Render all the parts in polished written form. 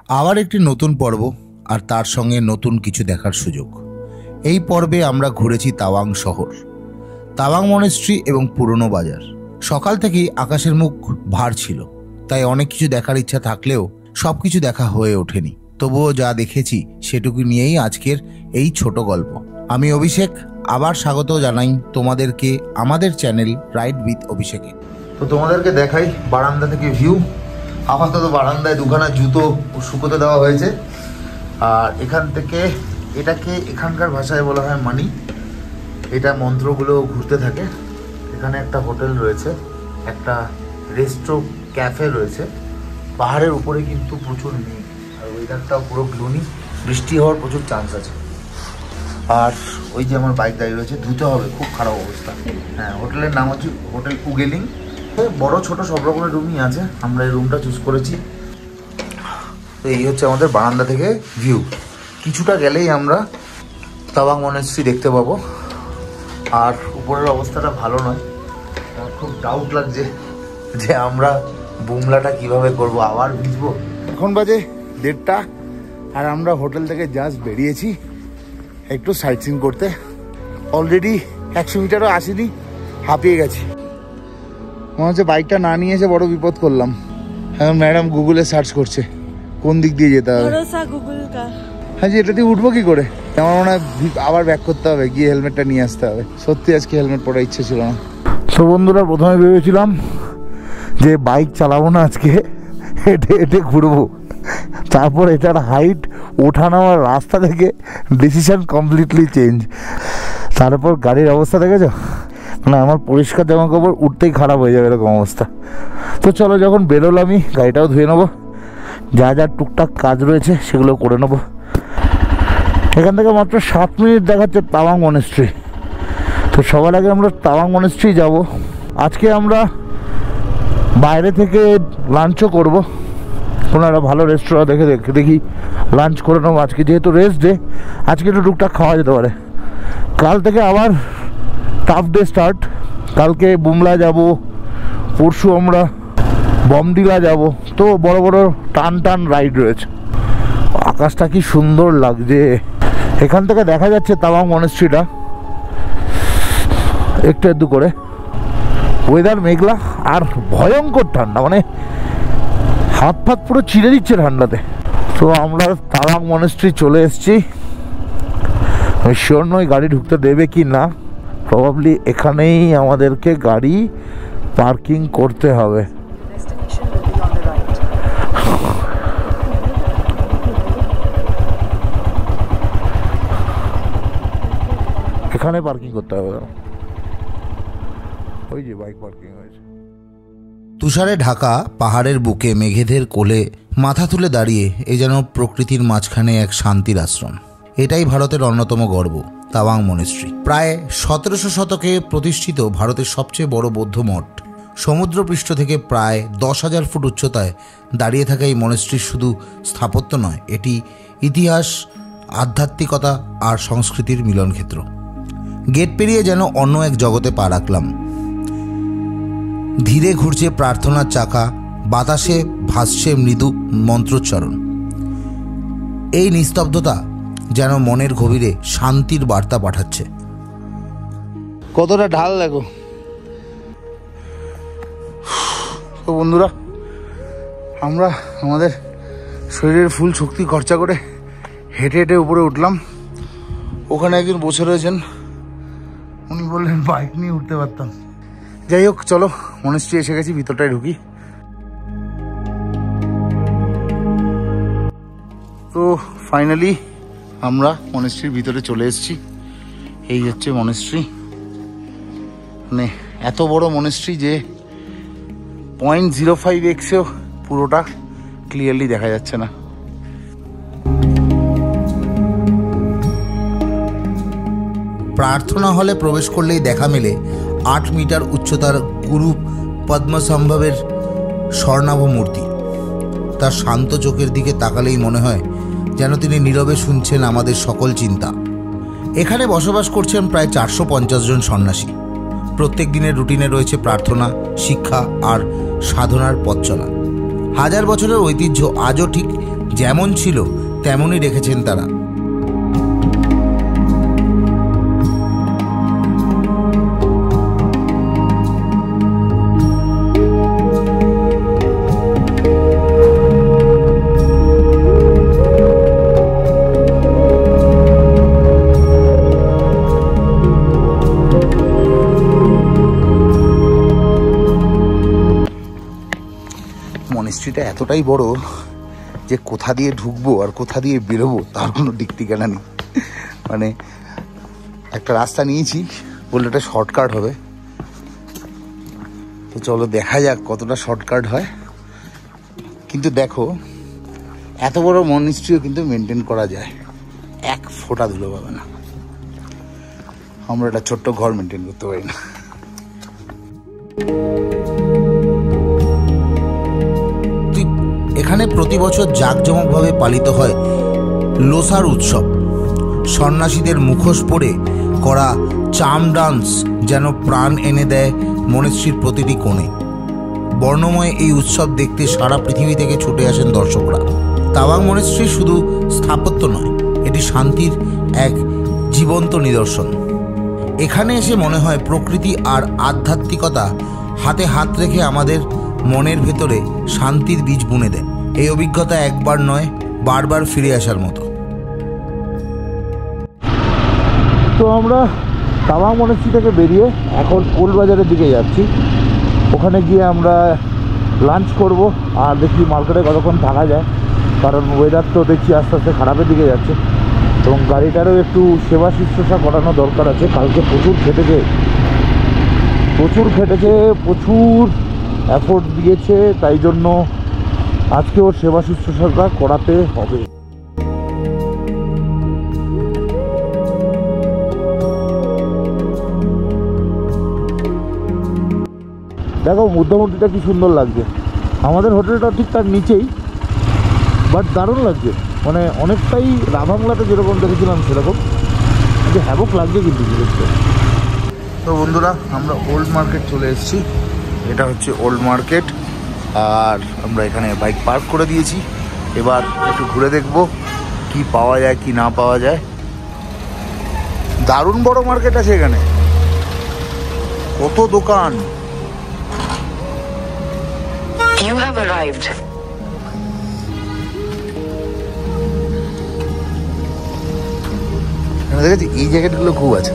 আবার একটি নতুন পর্ব আর তার সঙ্গে নতুন কিছু দেখার সুযোগ। এই পর্বে আমরা ঘুরেছি তাওয়াং শহর, তাওয়াং মনেস্ট্রি এবং পুরনো বাজার। সকাল থেকেই আকাশের মুখ ভার ছিল, তাই অনেক কিছু দেখার ইচ্ছা থাকলেও সব কিছু দেখা হয়ে ওঠেনি। তবুও যা দেখেছি সেটুকু নিয়েই আজকের এই ছোট গল্প। আমি অভিষেক, আবার স্বাগত জানাই তোমাদেরকে আমাদের চ্যানেল রাইড উইথ অভিষেকে। তো তোমাদেরকে দেখাই বারান্দা থেকে ভিউ। আপাতত বারান্দায় দুখানা জুতো শুকোতে দেওয়া হয়েছে, আর এখান থেকে এটাকে এখানকার ভাষায় বলা হয় মানি। এটা মন্ত্রগুলো ঘুরতে থাকে। এখানে একটা হোটেল রয়েছে, একটা রেস্ট্রো ক্যাফে রয়েছে। পাহাড়ের উপরে কিন্তু প্রচুর মেঘ, আর ওয়েদারটাও পুরো গ্লুনি, বৃষ্টি হওয়ার প্রচুর চান্স আছে। আর ওই যে আমার বাইক দাঁড়িয়ে রয়েছে, ধুতে হবে, খুব খারাপ অবস্থা। হ্যাঁ, হোটেলের নাম হচ্ছে হোটেল উগেলিং। বড় ছোট সব রকমের রুমই আছে, আমরা এই রুমটা চুজ করেছি। তো এই হচ্ছে আমাদের বারান্দা থেকে ভিউ। কিছুটা গেলেই আমরা তাওয়াং মনেস্ট্রি দেখতে পাবো। আর উপরের অবস্থাটা ভালো নয়, আমার খুব ডাউট লাগছে যে আমরা বুমলাটা কিভাবে করব, আবার ভিজবো। এখন বাজে 1:30, আর আমরা হোটেল থেকে জাস্ট বেরিয়েছি একটু সাইট সিন করতে। অলরেডি 100 মিটারও আসিনি, হাঁপিয়ে গেছি। মনে হচ্ছে বাইকটা না নিয়ে এসে বড় বিপদ করলাম। এখন ম্যাডাম গুগলে সার্চ করছে কোন দিক দিয়ে যেতে হবে। হ্যাঁ জি, এটা দিয়ে উঠবো কি করে? আমার মনে হয় আবার ব্যাক করতে হবে, গিয়ে হেলমেটটা নিয়ে আসতে হবে। সত্যি আজকে হেলমেট পরার ইচ্ছে ছিল না। তো বন্ধুরা, প্রথমে ভেবেছিলাম যে বাইক চালাবো না আজকে, হেঁটে হেঁটে ঘুরবো। তারপর এটার হাইট, ওঠানামার রাস্তা থেকে ডিসিশন কমপ্লিটলি চেঞ্জ। তারপর গাড়ির অবস্থা দেখেছো, মানে আমার পরিষ্কার জামা কাপড় উঠতেই খারাপ হয়ে যাবে এরকম অবস্থা। তো চলো, যখন বেরোলামই গাড়িটাও ধুয়ে নেবো, যা যা টুকটাক কাজ রয়েছে সেগুলো করে নেবো। এখান থেকে মাত্র 7 মিনিট দেখাচ্ছে তাওয়াং মনেস্ট্রি। তো সবার আগে আমরা তাওয়াং মনেস্ট্রি যাব। আজকে আমরা বাইরে থেকে লাঞ্চও করব, কোনো একটা ভালো রেস্টুরেন্ট দেখি লাঞ্চ করে নেবো। আজকে যেহেতু রেস্ট ডে, আজকে একটু টুকটাক খাওয়া যেতে পারে। কাল থেকে আবার টাফ ডে স্টার্ট। কালকে বুমলা যাব, পরশু আমরা বমডিলা যাব। তো বড় বড় টান টান রাইড রয়েছে। আকাশটা কি সুন্দর লাগছে, এখান থেকে দেখা যাচ্ছে তাওয়াং মনেস্ট্রিটা একটু একটু করে। ওয়েদার মেঘলা আর ভয়ঙ্কর ঠান্ডা, মানে হাত ফাত পুরো চিড়ে দিচ্ছে ঠান্ডাতে। তো আমরা তাওয়াং মনেস্ট্রি চলে এসেছি। আমি শিওর নই গাড়ি ঢুকতে দেবে কি না। প্রবাবলি এখানেই আমাদেরকে গাড়ি পার্কিং করতে হবে। এখানে পার্কিং করতে হবে, ওই যে বাইক পার্কিং হয়েছে। তুষারে ঢাকা পাহাড়ের বুকে মেঘেদের কোলে মাথা তুলে দাঁড়িয়ে এ যেন প্রকৃতির মাঝখানে এক শান্তির আশ্রম। এটাই ভারতের অন্যতম গর্ব, তাওয়াং মনেস্ট্রি। প্রায় 1700 শতকে প্রতিষ্ঠিত ভারতের সবচেয়ে বড় বৌদ্ধ মঠ। সমুদ্রপৃষ্ঠ থেকে প্রায় 10,000 ফুট উচ্চতায় দাঁড়িয়ে থাকা এই মনেস্ট্রি শুধু স্থাপত্য নয়, এটি ইতিহাস, আধ্যাত্মিকতা আর সংস্কৃতির মিলনক্ষেত্র। গেট পেরিয়ে যেন অন্য এক জগতে পা রাখলাম। ধীরে ঘুরছে প্রার্থনার চাকা, বাতাসে ভাসছে মৃদু মন্ত্রোচ্চারণ। এই নিস্তব্ধতা যেন মনের গভীরে শান্তির বার্তা পাঠাচ্ছে। কতটা ঢাল দেখো। তো বন্ধুরা, আমরা আমাদের শরীরের ফুল শক্তি খরচা করে হেঁটে হেঁটে উপরে উঠলাম। ওখানে একজন বসে রয়েছেন, উনি বললেন বাইক নিয়ে উঠতে পারতাম। যাই হোক, চলো মনেস্ট্রি এসে গেছি, ভিতরটায় ঢুকি। তো ফাইনালি আমরা মনেস্ট্রির ভিতরে চলে এসেছি। এই হচ্ছে মনেস্ট্রি। মানে এত বড় মনেস্ট্রি যে 0.05x-এও পুরোটা ক্লিয়ারলি দেখা যাচ্ছে না। প্রার্থনা হলে প্রবেশ করলেই দেখা মেলে 8 মিটার উচ্চতার গুরু পদ্মসম্ভবের স্বর্ণাভ মূর্তি। তার শান্ত চোখের দিকে তাকালেই মনে হয় যেন তিনি নীরবে শুনছেন আমাদের সকল চিন্তা। এখানে বসবাস করছেন প্রায় 450 জন সন্ন্যাসী। প্রত্যেক দিনের রুটিনে রয়েছে প্রার্থনা, শিক্ষা আর সাধনার পথ চলা। হাজার বছরের ঐতিহ্য আজও ঠিক যেমন ছিল তেমনই রেখেছেন তারা। মনেস্ট্রিটা এতটাই বড় যে কোথা দিয়ে ঢুকবো আর কোথা দিয়ে বেরোবো তার কোনো দিক ঠিকানা নেই। মানে একটা রাস্তা নিয়েছি, বললে এটা শর্টকাট হবে, তো চলো দেখা যাক কতটা শর্টকাট হয়। কিন্তু দেখো এত বড় মনেস্ট্রিও কিন্তু মেনটেন করা যায়, এক ফোঁটা ধুলো পাবে না। আমরা একটা ছোট্ট ঘর মেনটেন করতে পারি না। এখানে প্রতি বছর জাঁকজমকভাবে পালিত হয় লোসার উৎসব। সন্ন্যাসীদের মুখোশ পরে করা চাম ডান্স যেন প্রাণ এনে দেয় মনেস্ট্রির প্রতিটি কোণে। বর্ণময় এই উৎসব দেখতে সারা পৃথিবী থেকে ছুটে আসেন দর্শকরা। তাওয়াং মনেস্ট্রি শুধু স্থাপত্য নয়, এটি শান্তির এক জীবন্ত নিদর্শন। এখানে এসে মনে হয় প্রকৃতি আর আধ্যাত্মিকতা হাতে হাত রেখে আমাদের মনের ভেতরে শান্তির বীজ বুনে দেয়। এই অভিজ্ঞতা একবার নয়, বারবার ফিরে আসার মতো। তো আমরা তাওয়াং মনেস্ট্রি থেকে বেরিয়ে এখন ওল্ড বাজারের দিকে যাচ্ছি। ওখানে গিয়ে আমরা লাঞ্চ করব আর দেখি মার্কেটে কতক্ষণ থাকা যায়, কারণ ওয়েদার তো দেখছি আস্তে আস্তে খারাপের দিকে যাচ্ছে এবং গাড়িটারও একটু সেবা শুশ্রূষা করানো দরকার আছে। কালকে প্রচুর খেটেছে, প্রচুর এফোর্ট দিয়েছে, তাই জন্য আজকে ওর সেবা শুশ্রূষাটা করাতে হবে। দেখো মধ্যমূর্তিটা কি সুন্দর লাগছে। আমাদের হোটেলটা ঠিক তার নিচেই, বাট দারুণ লাগছে। মানে অনেকটাই রাভাংলাতে যেরকম দেখেছিলাম সেরকম, যে হ্যাভক লাগছে কিন্তু জিনিসটা। তো বন্ধুরা, আমরা ওল্ড মার্কেট চলে এসেছি। এটা হচ্ছে ওল্ড মার্কেট, আর আমরা এখানে বাইক পার্ক করে দিয়েছি। এবার একটু ঘুরে দেখব কি পাওয়া যায় কি না পাওয়া যায়। দারুণ বড় মার্কেট আছে এখানে, কত দোকান। You have arrived. দেখেছি এই জ্যাকেটগুলো খুব আছে।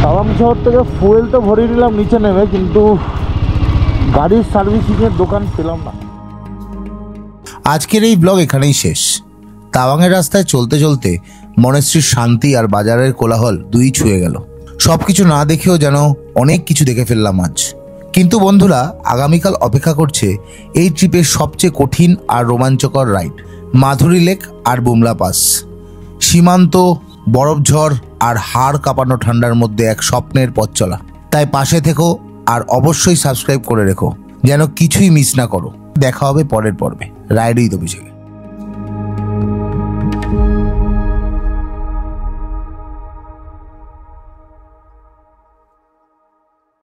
তাওয়াং শহর থেকে ফুয়েল তো ভরিয়ে নিলাম নিচে নেমে, কিন্তু গাড়ির সার্ভিসিংয়ের দোকান পেলাম না। আজকের এই ব্লগ এখানেই শেষ। তাওয়াংয়ের রাস্তায় চলতে চলতে মনেস্ট্রির শান্তি আর বাজারের কোলাহল দুই ছুঁয়ে গেল। সব কিছু না দেখেও যেন অনেক কিছু দেখে ফেললাম আজ। কিন্তু বন্ধুরা, আগামীকাল অপেক্ষা করছে এই ট্রিপের সবচেয়ে কঠিন আর রোমাঞ্চকর রাইড, মাধুরী লেক আর বুমলা পাস। সীমান্ত, বরফঝড় আর হাড় কাঁপানো ঠান্ডার মধ্যে এক স্বপ্নের পথ চলা। তাই পাশে থেকো আর অবশ্যই সাবস্ক্রাইব করে রেখো যেন কিছুই মিস না করো। দেখা হবে পরের পর্বে রাইড উইথ অভিষেকে।